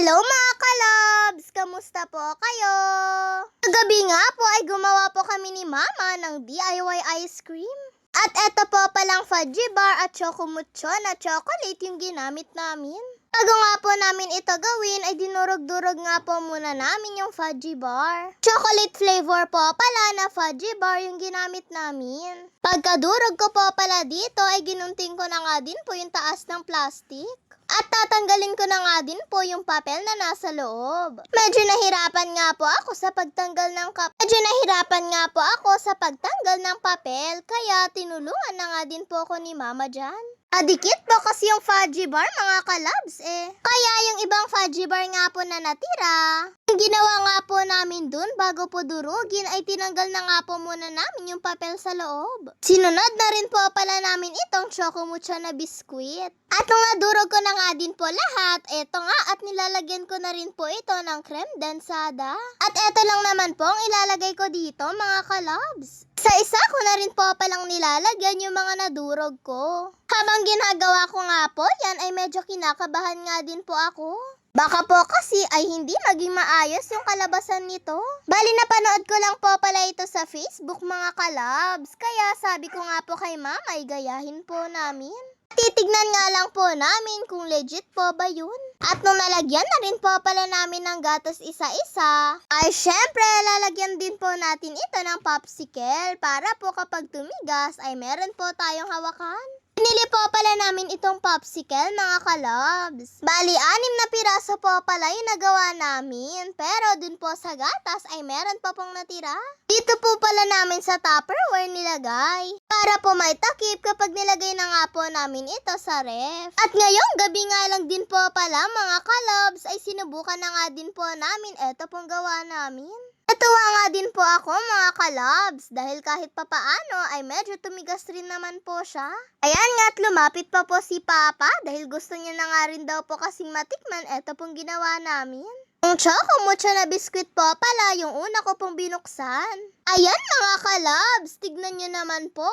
Hello mga kalabs! Kamusta po kayo? Kagabi nga po ay gumawa po kami ni Mama ng DIY ice cream. At eto po palang fudgy bar at chocomucho na chocolate yung ginamit namin. Bago nga po namin ito gawin ay dinurog-durog nga po muna namin yung fudgy bar. Chocolate flavor po pala na fudgy bar yung ginamit namin. Pagkadurog ko po pala dito ay ginunting ko na nga din po yung taas ng plastic. At tatanggalin ko na nga din po yung papel na nasa loob. Medyo nahirapan nga po ako sa pagtanggal ng papel, kaya tinulungan na nga din po ako ni Mama dyan. Adikit po kasi yung fudgy bar mga kalabs Kaya yung ibang fudgy bar nga po na natira, yung ginawa nga po namin dun bago po durugin ay tinanggal na nga po muna namin yung papel sa loob. Sinunod na rin po pala namin itong chocomucho na biskuit. At nung nadurog ko na nga din po lahat, eto nga at nilalagyan ko na rin po ito ng creme densada. At eto lang naman po ang ilalagay ko dito mga kalabs. Sa isa ko na rin po palang nilalagyan yung mga nadurog ko. Habang ginagawa ko nga po yan ay medyo kinakabahan nga din po ako. Baka po kasi ay hindi maging maayos yung kalabasan nito. Bali napanood ko lang po pala ito sa Facebook mga kalabs. Kaya sabi ko nga po kay Mama ay gayahin po namin. Titignan nga lang po namin kung legit po ba yun. At nung nalagyan na rin po pala namin ng gatas isa-isa, ay syempre lalagyan din po natin ito ng popsicle para po kapag tumigas ay meron po tayong hawakan. Pinili po pala namin itong popsicle mga kalabs. Bali, 6 na piraso po pala yung nagawa namin. Pero dun po sa gatas ay meron pa pong natira. Dito po pala namin sa Tupperware nilagay. Para po may takip kapag nilagay na nga po namin ito sa ref. At ngayong gabi nga lang din po pala mga kalabs ay sinubukan na nga din po namin ito pong gawa namin. Natuwa nga din po ako mga kalabs dahil kahit papaano ay medyo tumigas rin naman po siya. Ayan nga at lumapit pa po si Papa dahil gusto niya na nga rin daw po kasing matikman ito pong ginawa namin. Yung chocomucho na biskuit po pala yung una ko pong binuksan. Ayan mga kalabs, tignan nyo naman po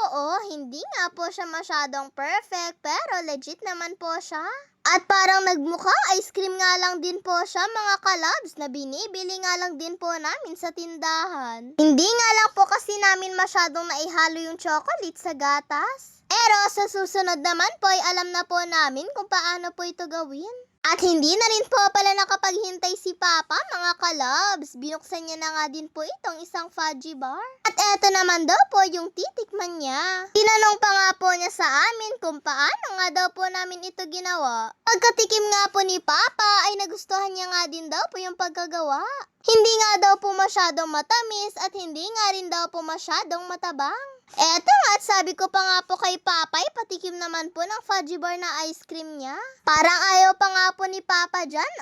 hindi nga po siya masyadong perfect pero legit naman po siya. At parang nagmukhang ice cream nga lang din po siya mga kalabs na binibili nga lang din po namin sa tindahan. Hindi nga lang po kasi namin masyadong naihalo yung chocolate sa gatas. Pero sa susunod naman po ay alam na po namin kung paano po ito gawin. At hindi na rin po pala nakapaghintay si Papa mga kalabs. Binuksan niya na nga din po itong isang fudgy bar. At eto naman daw po yung titikman niya. Tinanong pa nga po niya sa amin kung paano nga daw po namin ito ginawa. Pagkatikim nga po ni Papa ay nagustuhan niya nga din daw po yung pagkagawa. Hindi nga daw po masyadong matamis at hindi nga rin daw po masyadong matabang. Eto nga at sabi ko pa nga po kay Papa, patikim naman po ng fudgy bar na ice cream niya. Parang ayaw pa nga po ni Papa dyan,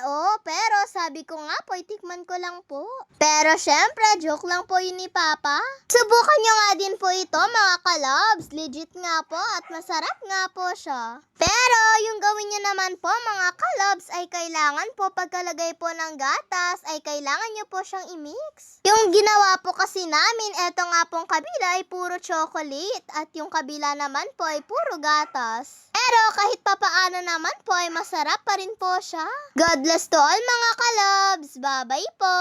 pero sabi ko nga po, itikman ko lang po. Pero syempre, joke lang po yun ni Papa. Subukan nyo nga din po ito mga kalabs, legit nga po at masarap nga po siya. Pero yung gawin nyo naman po mga kalabs ay kailangan po pagkalagay po ng gatas ay kailangan nyo po siyang i-mix. Yung ginawa po kasi namin, eto nga pong kabila ay puro chocolate at yung kabila naman po ay puro gatas. Pero kahit papaano naman po ay masarap pa rin po siya. God bless to all mga kalabs. Bye-bye po!